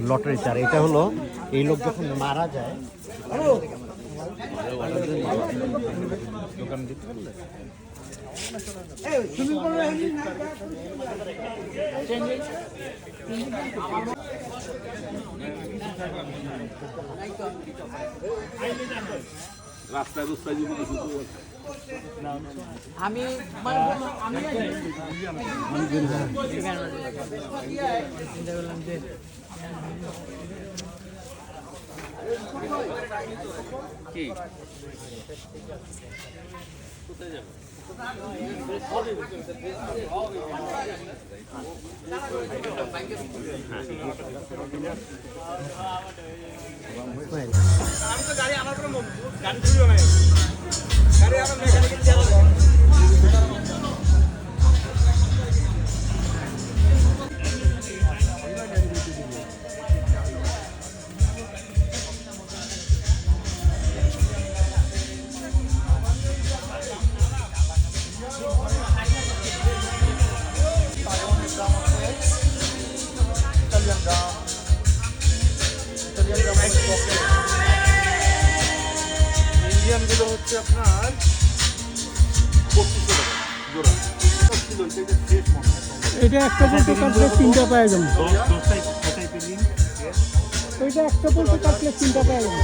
লটারিতে। আর এটা হলো এই লোক যখন মারা যায় রাস্তায় রাস্তায় আমি চিন্তা করলাম যে কি কোথায় যাবো? আমি তো গাড়ি আমার কোনো গাড়ি চুরিও নাই, গাড়ি আমার মেকানিকের দেওয়া ইন্ডিয়ানগুলো হচ্ছে আপনার 2500 টাকা জোড়া। সেটা ফ্রেশ মনে হয়। এটা একটা পলতে কাটলে 3টা পাওয়া যাবে। ওইটা একটা পলতে কাটলে 3টা পাওয়া যাবে।